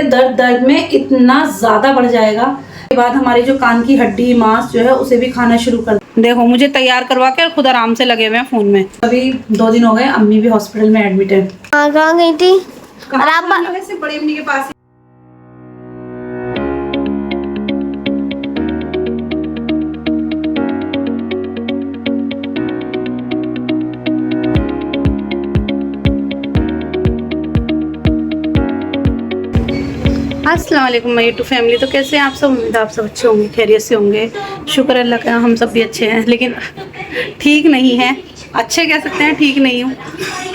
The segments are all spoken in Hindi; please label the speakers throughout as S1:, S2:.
S1: दर्द में इतना ज़्यादा बढ़ जाएगा। उसके बाद हमारी जो कान की हड्डी मांस जो है उसे भी खाना शुरू कर। देखो मुझे तैयार करवा के और खुद आराम से लगे हुए हैं फ़ोन में। अभी 2 दिन हो गए, अम्मी भी हॉस्पिटल में एडमिट है।
S2: कहाँ गई थी?
S1: कहाँ? बड़ी अम्मी के पास। अस्सलाम वालेकुम माय यूट्यूब फैमिली। तो कैसे हैं आप सब? उम्मीद आप सब अच्छे होंगे, खैरियत से होंगे। शुक्र अल्लाह का, हम सब भी अच्छे हैं, लेकिन ठीक नहीं है। अच्छे कह सकते हैं, ठीक नहीं हूँ,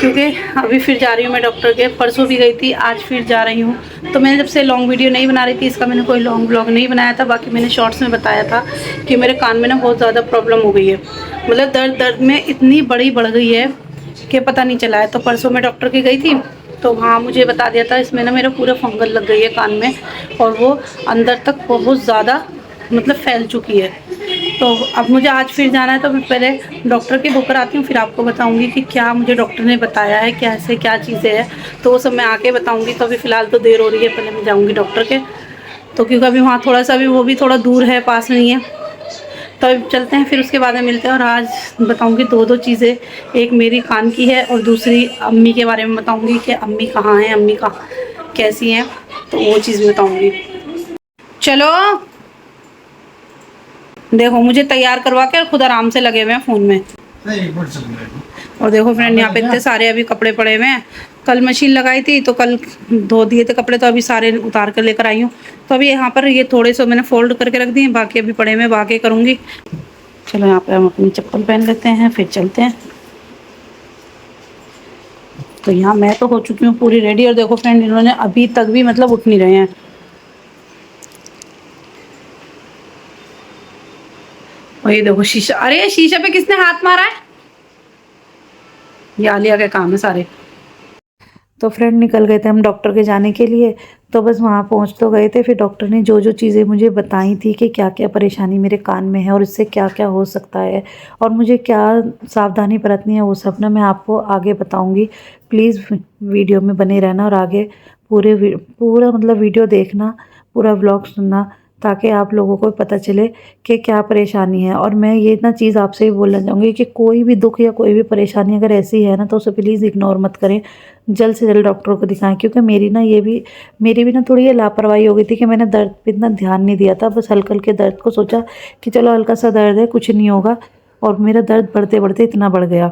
S1: क्योंकि अभी फिर जा रही हूँ मैं डॉक्टर के। परसों भी गई थी, आज फिर जा रही हूँ। तो मैंने जब से लॉन्ग वीडियो नहीं बना रही थी, इसका मैंने कोई लॉन्ग ब्लॉग नहीं बनाया था। बाकी मैंने शॉर्ट्स में बताया था कि मेरे कान में ना बहुत ज़्यादा प्रॉब्लम हो गई है। मतलब दर्द में इतनी बड़ी बढ़ गई है कि पता नहीं चला है। तो परसों मैं डॉक्टर की गई थी, तो वहाँ मुझे बता दिया था इसमें ना मेरा पूरा फंगल लग गई है कान में, और वो अंदर तक बहुत ज़्यादा मतलब फैल चुकी है। तो अब मुझे आज फिर जाना है, तो मैं पहले डॉक्टर की बुक कराती हूँ, फिर आपको बताऊँगी कि क्या मुझे डॉक्टर ने बताया है, कैसे क्या चीज़ें हैं। तो वो सब मैं आके बताऊँगी। तो अभी फ़िलहाल तो देर हो रही है, पहले मैं जाऊँगी डॉक्टर के। तो क्योंकि अभी वहाँ थोड़ा सा भी, वो भी थोड़ा दूर है, पास नहीं है। तो अब चलते हैं, फिर उसके बाद में मिलते हैं। और आज बताऊंगी दो चीज़ें, एक मेरी कान की है और दूसरी अम्मी के बारे में बताऊंगी कि अम्मी कहाँ हैं, अम्मी का कैसी हैं, तो वो चीज़ भी बताऊंगी। चलो देखो मुझे तैयार करवा के और खुद आराम से लगे हुए हैं फ़ोन में। और देखो फ्रेंड, यहाँ पे इतने सारे अभी कपड़े पड़े हुए हैं। कल मशीन लगाई थी तो कल धो दिए थे कपड़े, तो अभी सारे उतार कर लेकर आई हूँ। तो अभी यहाँ पर ये थोड़े से मैंने फोल्ड करके रख दिए, बाकी अभी पड़े हुए, बाकी करूँगी। चलो यहाँ पे हम अपनी चप्पल पहन लेते हैं, फिर चलते हैं। तो यहाँ मैं तो हो चुकी हूँ पूरी रेडी, और देखो फ्रेंड, इन्होंने अभी तक भी मतलब उठ नहीं रहे हैं। और ये देखो शीशा, अरे शीशे पे किसने हाथ मारा है? ये आलिया के काम है सारे। तो फ्रेंड निकल गए थे हम डॉक्टर के जाने के लिए। तो बस वहाँ पहुँच तो गए थे। फिर डॉक्टर ने जो जो चीज़ें मुझे बताई थी कि क्या क्या परेशानी मेरे कान में है और इससे क्या क्या हो सकता है और मुझे क्या सावधानी बरतनी है, वो सब ना मैं आपको आगे बताऊँगी। प्लीज़ वीडियो में बने रहना और आगे पूरा मतलब वीडियो देखना, पूरा व्लॉग सुनना, ताकि आप लोगों को पता चले कि क्या परेशानी है। और मैं ये ना चीज़ आपसे भी बोलना चाहूँगी कि कोई भी दुख या कोई भी परेशानी अगर ऐसी है ना, तो उसे प्लीज़ इग्नोर मत करें, जल्द से जल्द डॉक्टर को दिखाएं। क्योंकि मेरी भी ना थोड़ी ये लापरवाही हो गई थी कि मैंने दर्द पे इतना ध्यान नहीं दिया था। बस हल्के हल्के दर्द को सोचा कि चलो हल्का सा दर्द है, कुछ नहीं होगा, और मेरा दर्द बढ़ते बढ़ते इतना बढ़ गया।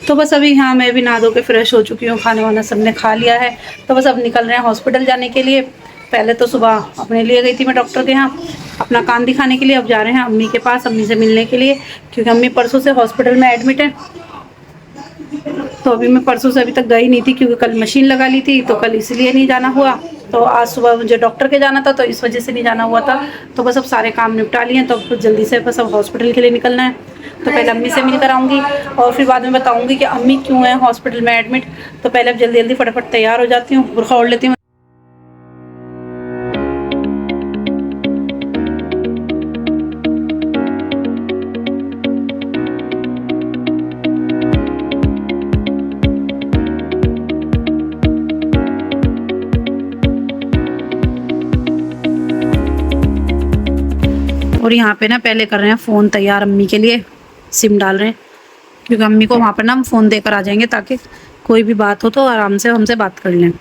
S1: तो बस अभी यहाँ मैं भी नहा धो के फ्रेश हो चुकी हूँ, खाना वाना सबने खा लिया है। तो बस अब निकल रहे हैं हॉस्पिटल जाने के लिए। पहले तो सुबह अपने लिए गई थी मैं डॉक्टर के यहाँ अपना कान दिखाने के लिए। अब जा रहे हैं अम्मी के पास, अम्मी से मिलने के लिए, क्योंकि अम्मी परसों से हॉस्पिटल में एडमिट है। तो अभी मैं परसों से अभी तक गई नहीं थी, क्योंकि कल मशीन लगा ली थी, तो कल इसलिए नहीं जाना हुआ। तो आज सुबह मुझे डॉक्टर के जाना था, तो इस वजह से नहीं जाना हुआ था। तो बस अब सारे काम निपटा लिए, तो अब जल्दी से बस अब हॉस्पिटल के लिए निकलना है। तो पहले अम्मी से मिलकर आऊँगी और फिर बाद में बताऊँगी कि अम्मी क्यों है हॉस्पिटल में एडमिट। तो पहले अब जल्दी जल्दी फटाफट तैयार हो जाती हूँ, बुर्खा ओढ़ लेती हूँ। और यहाँ पे ना पहले कर रहे हैं फ़ोन तैयार अम्मी के लिए, सिम डाल रहे हैं, क्योंकि अम्मी को वहाँ पर ना हम फ़ोन देकर आ जाएंगे, ताकि कोई भी बात हो तो आराम से हमसे बात कर लें।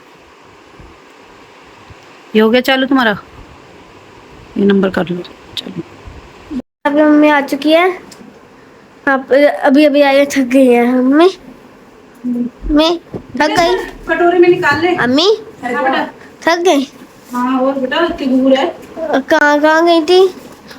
S1: ये हो गया चालू तुम्हारा? ये नंबर कर लो। चलो
S2: अभी मम्मी आ चुकी है। आप अभी अभी आई, थक गई है मम्मी। मैं थक गई।
S1: कटोरे में निकाल ले
S2: अम्मी थक गई।
S1: हाँ और बेटा इतनी दूर है।
S2: कहाँ कहाँ गई थी?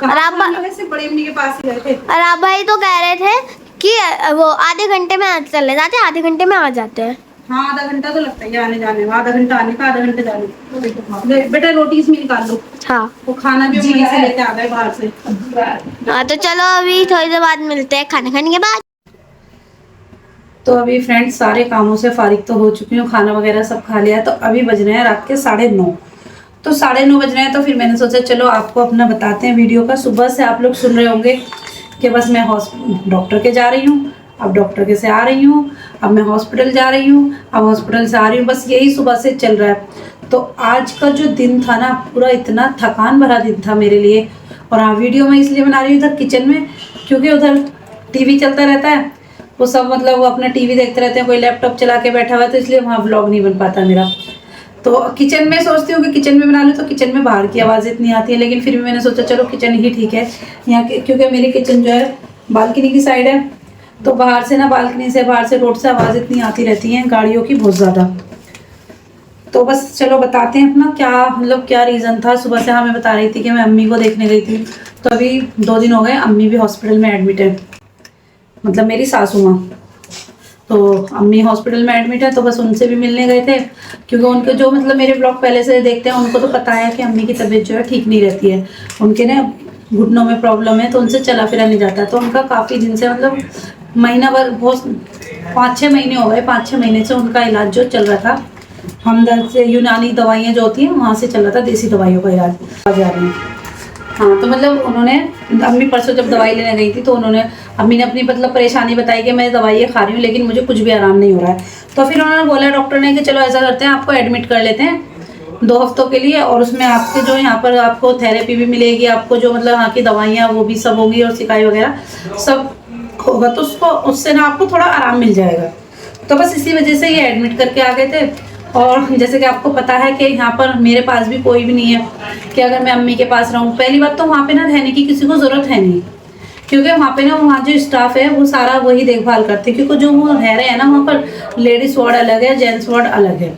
S1: बड़ी अम्मी के पास ही गए थे।
S2: और आप भाई तो कह रहे थे कि वो आधे घंटे में चले जाते हैं, आधे घंटे में आ जाते हैं।
S1: हाँ आधा घंटा तो लगता है आने जाने में, आधा घंटा आने का, आधा घंटा जाने। बेटा रोटी इसमें निकाल लो। हाँ वो खाना भी वहीं से लेके आ गए बाहर से।
S2: हाँ तो चलो अभी थोड़ी देर बाद मिलते हैं खाना खाने के बाद।
S1: तो अभी फ्रेंड्स सारे कामों से फारिग तो हो चुकी हूँ, खाना वगैरह सब खा लिया है। तो अभी बज रहे हैं रात के 9:30। तो 9:30 बज रहे हैं। तो फिर मैंने सोचा चलो आपको अपना बताते हैं वीडियो का। सुबह से आप लोग सुन रहे होंगे कि बस मैं डॉक्टर के जा रही हूँ, अब डॉक्टर के से आ रही हूँ, अब मैं हॉस्पिटल जा रही हूँ, अब हॉस्पिटल से आ रही हूँ, बस यही सुबह से चल रहा है। तो आज का जो दिन था ना पूरा इतना थकान भरा दिन था मेरे लिए। और हाँ, वीडियो मैं इसलिए बना रही हूँ इधर किचन में, क्योंकि उधर टीवी चलता रहता है, वो सब मतलब वो अपना टीवी देखते रहते हैं, कोई लैपटॉप चला के बैठा हुआ है, तो इसलिए वहाँ व्लॉग नहीं बन पाता मेरा। तो किचन में सोचती हूँ कि किचन में बना लूँ, तो किचन में बाहर की आवाज़ इतनी आती है, लेकिन फिर भी मैंने सोचा चलो किचन ही ठीक है यहाँ, क्योंकि मेरी किचन जो है बालकनी की साइड है, तो बाहर से ना, बालकनी से बाहर से रोड से आवाज़ इतनी आती रहती है गाड़ियों की बहुत ज़्यादा। तो बस चलो बताते हैं अपना क्या मतलब क्या रीज़न था। सुबह से हमें बता रही थी कि मैं अम्मी को देखने गई थी, तो अभी 2 दिन हो गए अम्मी भी हॉस्पिटल में एडमिट है, मतलब मेरी सासू माँ। तो अम्मी हॉस्पिटल में एडमिट है, तो बस उनसे भी मिलने गए थे, क्योंकि उनके जो मतलब मेरे ब्लॉग पहले से देखते हैं उनको तो पता है कि अम्मी की तबीयत जो है ठीक नहीं रहती है, उनके ना घुटनों में प्रॉब्लम है, तो उनसे चला फिरा नहीं जाता। तो उनका काफ़ी दिन से मतलब महीना भर बहुत 5-6 महीने हो गए, 5-6 महीने से उनका इलाज जो चल रहा था हमदर्द से, यूनानी दवाइयाँ जो होती हैं वहाँ से चल रहा था, देसी दवाइयों का इलाज जा रहे हैं। हाँ, तो मतलब उन्होंने, अम्मी परसों जब दवाई लेने गई थी तो अम्मी ने अपनी मतलब परेशानी बताई कि मैं दवाइयाँ खा रही हूँ लेकिन मुझे कुछ भी आराम नहीं हो रहा है। तो फिर उन्होंने बोला डॉक्टर ने कि चलो ऐसा करते हैं, आपको एडमिट कर लेते हैं 2 हफ्तों के लिए, और उसमें आपके जो यहाँ पर आपको थेरेपी भी मिलेगी, आपको जो मतलब यहाँ की दवाइयाँ वो भी सब होंगी, और सिकाई वगैरह सब होगा, तो उससे ना आपको थोड़ा आराम मिल जाएगा। तो बस इसी वजह से ये एडमिट करके आ गए थे। और जैसे कि आपको पता है कि यहाँ पर मेरे पास भी कोई भी नहीं है कि अगर मैं अम्मी के पास रहूँ। पहली बात तो वहाँ पे ना रहने की किसी को ज़रूरत है नहीं, क्योंकि वहाँ पे ना वहाँ जो स्टाफ है वो सारा वही देखभाल करते हैं, क्योंकि जो वो रह रहे हैं ना वहाँ पर लेडीज़ वार्ड अलग है, जेंट्स वार्ड अलग है,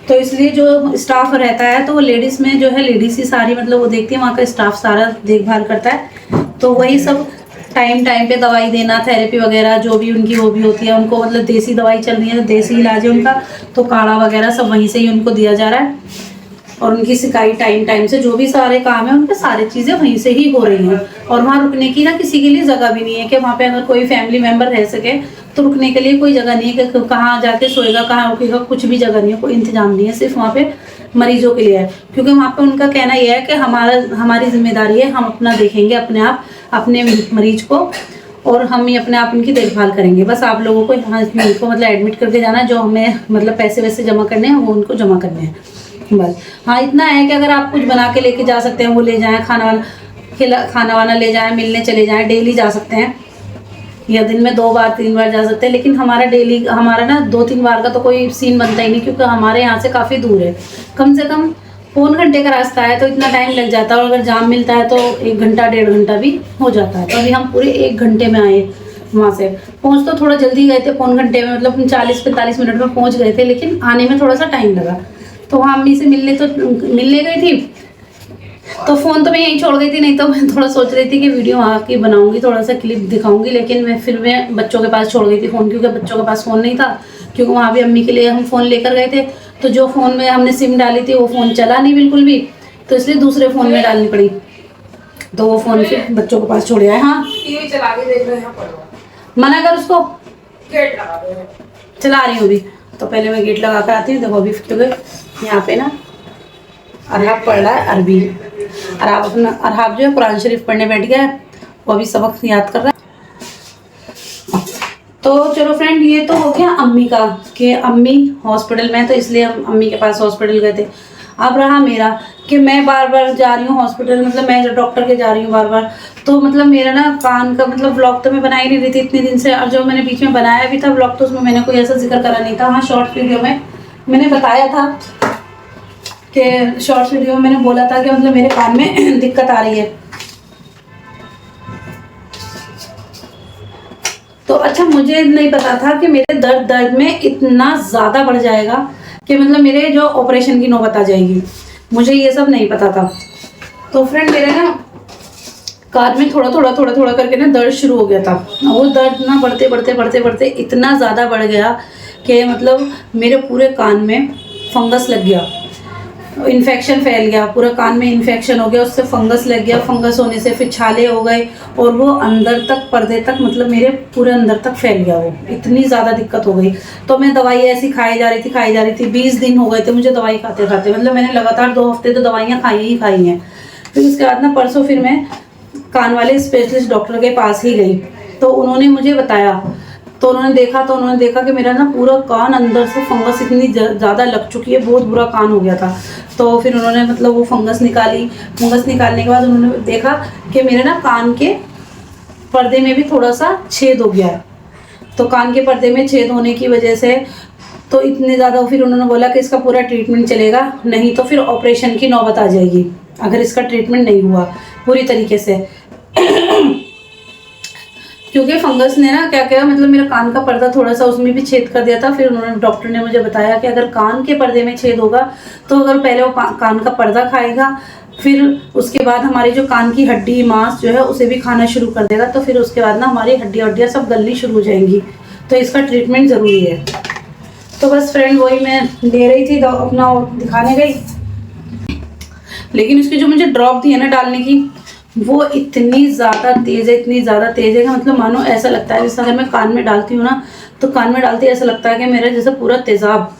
S1: तो इसलिए जो स्टाफ रहता है तो वो लेडीज़ में जो है लेडीज़ ही सारी मतलब वो देखती है, वहाँ का स्टाफ सारा देखभाल करता है। तो वही सब टाइम पे दवाई देना, थेरेपी वगैरह जो भी उनकी वो भी होती है, उनको मतलब देसी दवाई चल रही है, देसी इलाज है उनका, तो काढ़ा वगैरह सब वहीं से ही उनको दिया जा रहा है, और उनकी सिकाई टाइम से जो भी सारे काम है उनके सारी चीज़ें वहीं से ही हो रही हैं। और वहाँ रुकने की ना किसी के लिए जगह भी नहीं है कि वहाँ पे अगर कोई फैमिली मेम्बर रह सके तो रुकने के लिए कोई जगह नहीं है कि कहाँ जाके सोएगा, कहाँ रुकेगा, कुछ भी जगह नहीं है, कोई इंतजाम नहीं है, सिर्फ वहाँ पे मरीजों के लिए है। क्योंकि वहाँ पे उनका कहना यह है कि हमारी जिम्मेदारी है, हम अपना देखेंगे अपने आप अपने मरीज को, और हम ही अपने आप उनकी देखभाल करेंगे। बस आप लोगों को यहाँ उनको मतलब एडमिट करके जाना, जो हमें मतलब पैसे वैसे जमा करने हैं वो उनको जमा करने हैं बस। हाँ, इतना है कि अगर आप कुछ बना के लेके जा सकते हैं वो ले जाएं, खाना वाना ले जाएं, मिलने चले जाएं, डेली जा सकते हैं, या दिन में 2 बार 3 बार जा सकते हैं। लेकिन हमारा ना 2-3 बार का तो कोई सीन बनता ही नहीं, क्योंकि हमारे यहाँ से काफ़ी दूर है, कम से कम 1 घंटे का रास्ता है, तो इतना टाइम लग जाता है, और अगर जाम मिलता है तो 1 घंटा 1.5 घंटा भी हो जाता है। तो अभी हम पूरे 1 घंटे में आए, वहाँ से पहुँच तो थोड़ा जल्दी गए थे, 1 घंटे में मतलब 40-45 मिनट में पहुँच गए थे, लेकिन आने में थोड़ा सा टाइम लगा। तो वहाँ अम्मी से मिलने गई थी, तो फ़ोन तो मैं यहीं छोड़ गई थी, नहीं तो मैं थोड़ा सोच रही थी कि वीडियो वहाँ की बनाऊंगी, थोड़ा सा क्लिप दिखाऊंगी, लेकिन मैं बच्चों के पास छोड़ गई थी फ़ोन, क्योंकि बच्चों के पास फ़ोन नहीं था, क्योंकि वहाँ भी अम्मी के लिए हम फ़ोन लेकर गए थे, तो जो फ़ोन में हमने सिम डाली थी वो फ़ोन चला नहीं बिल्कुल भी, तो इसलिए दूसरे फ़ोन में डालनी पड़ी, तो वो फ़ोन फिर बच्चों के पास छोड़ आए। हाँ,
S3: टीवी चला के देख रहे हैं,
S1: मना कर उसको,
S3: गेट लगा दो।
S1: चला रही हूँ अभी, तो पहले मैं गेट लगा कर आती हूँ। देखो अभी क्योंकि यहाँ पे ना अरहाब पढ़ रहा है अरबी, अरहाब जो है कुरान शरीफ पढ़ने बैठ गया है, वो अभी सबक याद कर रहा है। तो चलो फ्रेंड, ये तो हो गया अम्मी का कि अम्मी हॉस्पिटल में, तो इसलिए हम अम्मी के पास हॉस्पिटल गए थे। अब रहा मेरा कि मैं बार बार जा रही हूँ हॉस्पिटल, मतलब मैं डॉक्टर के जा रही हूँ बार बार, तो मतलब मेरा ना कान का मतलब व्लॉग तो मैं बना ही नहीं रही थी इतने दिन से, और जो मैंने बीच में बनाया भी था व्लॉग तो उसमें मैंने कोई ऐसा जिक्र करा नहीं था। हाँ, शॉर्ट वीडियो में मैंने बताया था कि शॉर्ट वीडियो में मैंने बोला था कि मतलब मेरे कान में दिक्कत आ रही है। तो अच्छा, मुझे नहीं पता था कि मेरे दर्द में इतना ज़्यादा बढ़ जाएगा कि मतलब मेरे जो ऑपरेशन की नौबत आ जाएगी, मुझे ये सब नहीं पता था। तो फ्रेंड मेरे ना कान में थोड़ा थोड़ा करके ना दर्द शुरू हो गया था, वो दर्द ना बढ़ते इतना ज़्यादा बढ़ गया कि मतलब मेरे पूरे कान में फंगस लग गया, इन्फेक्शन फैल गया, पूरा कान में इन्फेक्शन हो गया, उससे फंगस लग गया, फंगस होने से फिर छाले हो गए, और वो अंदर तक पर्दे तक मतलब मेरे पूरे अंदर तक फैल गया, वो इतनी ज़्यादा दिक्कत हो गई। तो मैं दवाई ऐसी खाई जा रही थी 20 दिन हो गए थे मुझे दवाई खाते मतलब मैंने लगातार 2 हफ्ते तो दवाइयाँ खाई हैं। फिर उसके बाद ना परसों फिर मैं कान वाले स्पेशलिस्ट डॉक्टर के पास ही गई, तो उन्होंने मुझे बताया तो उन्होंने देखा कि मेरा ना पूरा कान अंदर से फंगस इतनी ज़्यादा लग चुकी है, बहुत बुरा कान हो गया था। तो फिर उन्होंने मतलब वो फंगस निकाली। फंगस निकालने के बाद उन्होंने देखा कि मेरे ना कान के पर्दे में भी थोड़ा सा छेद हो गया है। तो कान के पर्दे में छेद होने की वजह से तो इतने ज़्यादा, फिर उन्होंने बोला कि इसका पूरा ट्रीटमेंट चलेगा, नहीं तो फिर ऑपरेशन की नौबत आ जाएगी अगर इसका ट्रीटमेंट नहीं हुआ पूरी तरीके से। क्योंकि फंगस ने ना क्या किया, मतलब मेरा कान का पर्दा थोड़ा सा उसमें भी छेद कर दिया था। फिर उन्होंने, डॉक्टर ने मुझे बताया कि अगर कान के पर्दे में छेद होगा तो अगर पहले वो कान का पर्दा खाएगा, फिर उसके बाद हमारी जो कान की हड्डी मांस जो है उसे भी खाना शुरू कर देगा, तो फिर उसके बाद ना हमारी हड्डियाँ सब गलनी शुरू हो जाएंगी। तो इसका ट्रीटमेंट ज़रूरी है। तो बस फ्रेंड वही मैं ले रही थी अपना दिखाने गई, लेकिन उसकी जो मुझे ड्रॉप दी है ना डालने की, वो इतनी ज़्यादा तेज़ है, इतनी ज़्यादा तेज़ है कि मतलब मानो ऐसा लगता है जैसे अगर मैं कान में डालती हूँ ना, तो कान में डालती ऐसा लगता है कि मेरा जैसे पूरा तेज़ाब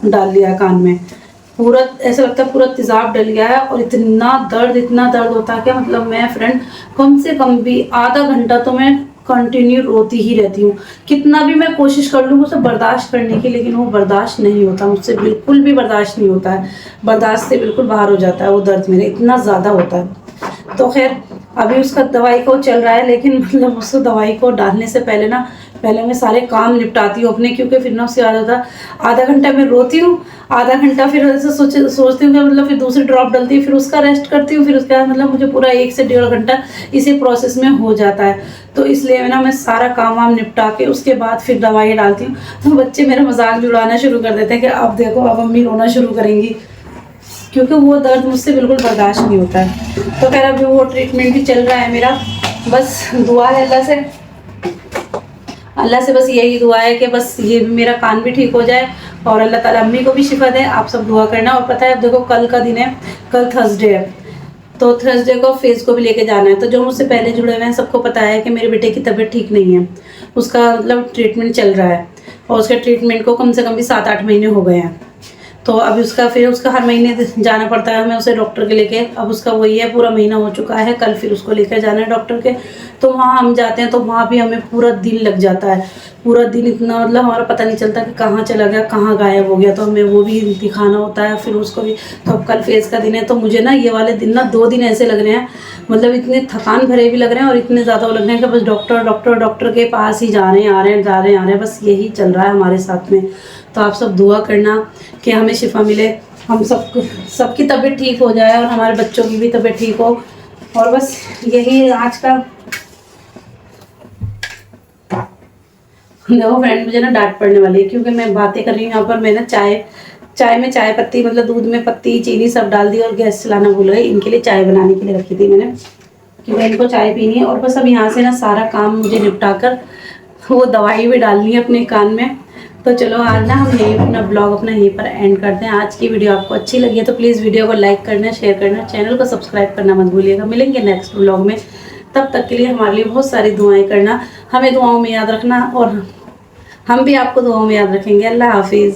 S1: डाल लिया कान में, पूरा ऐसा लगता है पूरा तेज़ाब डल गया है। और इतना दर्द होता है कि मतलब मैं फ्रेंड कम से कम भी आधा घंटा तो मैं कंटिन्यू रोती ही रहती हूँ। कितना भी मैं कोशिश कर लूँ उसे बर्दाश्त करने की, लेकिन वो बर्दाश्त नहीं होता मुझसे, बिल्कुल भी बर्दाश्त नहीं होता है। बर्दाश्त से बिल्कुल बाहर हो जाता है वो दर्द, मेरे इतना ज़्यादा होता है। तो खैर अभी उसका दवाई को चल रहा है, लेकिन मतलब उस दवाई को डालने से पहले मैं सारे काम निपटाती हूँ अपने, क्योंकि फिर ना उससे आधा घंटा मैं रोती हूँ, आधा घंटा फिर ऐसे सोचती हूँ कि मतलब फिर दूसरी ड्रॉप डलती है, फिर उसका रेस्ट करती हूँ, फिर उसके बाद मतलब मुझे पूरा 1 से 1.5 घंटा इसी प्रोसेस में हो जाता है। तो इसलिए ना मैं सारा काम वाम निपटा के उसके बाद फिर दवाई डालती हूँ। तो बच्चे मेरा मजाक भी उड़ाना शुरू कर देते हैं कि अब देखो अब अम्मी रोना शुरू करेंगी, क्योंकि वो दर्द मुझसे बिल्कुल बर्दाश्त नहीं होता है। तो खैर अभी वो ट्रीटमेंट भी चल रहा है मेरा, बस दुआ है अल्लाह से बस यही दुआ है कि बस ये मेरा कान भी ठीक हो जाए और अल्लाह ताला अम्मी को भी शिफा दे। आप सब दुआ करना। और पता है अब देखो कल का दिन है, कल थर्सडे है, तो थर्सडे को फेस को भी लेके जाना है। तो जो मुझसे पहले जुड़े हुए हैं सबको पता है कि मेरे बेटे की तबीयत ठीक नहीं है, उसका मतलब ट्रीटमेंट चल रहा है और उसके ट्रीटमेंट को कम से कम भी 7-8 महीने हो गए हैं। तो अभी उसका हर महीने जाना पड़ता है हमें उसे डॉक्टर के लेके। अब उसका वही है, पूरा महीना हो चुका है, कल फिर उसको लेकर जाना है डॉक्टर के। तो वहाँ हम जाते हैं तो वहाँ भी हमें पूरा दिन लग जाता है, पूरा दिन इतना मतलब हमारा पता नहीं चलता कि कहाँ चला गया, कहाँ गायब हो गया। तो हमें वो भी दिखाना होता है फिर उसको भी। तो अब कल फेस का दिन है, तो मुझे ना ये वाले दिन ना 2 दिन ऐसे लग रहे हैं, मतलब इतने थकान भरे भी लग रहे हैं और इतने ज़्यादा लग रहे हैं कि बस डॉक्टर के पास ही जा रहे हैं, आ रहे हैं, बस यही चल रहा है हमारे साथ में। तो आप सब दुआ करना कि हमें शिफा मिले, हम सबकी तबीयत ठीक हो जाए और हमारे बच्चों की भी तबीयत ठीक हो। और बस यही आज का। देखो फ्रेंड मुझे ना डांट पड़ने वाली है, क्योंकि मैं बातें कर रही हूँ यहाँ पर। मैं ना चाय में चाय पत्ती, मतलब दूध में पत्ती चीनी सब डाल दी और गैस चलाना भूल गई। इनके लिए चाय बनाने के लिए रखी थी मैंने, क्योंकि इनको चाय पीनी है। और बस अब यहाँ से ना सारा काम मुझे निपटा कर वो दवाई भी डालनी है अपने कान में। तो चलो आज ना हम यही अपना ब्लॉग अपना यहीं पर एंड करते हैं। आज की वीडियो आपको अच्छी लगी है तो प्लीज़ वीडियो को लाइक करना, शेयर करना, चैनल को सब्सक्राइब करना मत भूलिएगा। मिलेंगे नेक्स्ट ब्लॉग में, तब तक के लिए हमारे लिए बहुत सारी दुआएं करना, हमें दुआओं में याद रखना और हम भी आपको दुआओं में याद रखेंगे। अल्लाह हाफिज़।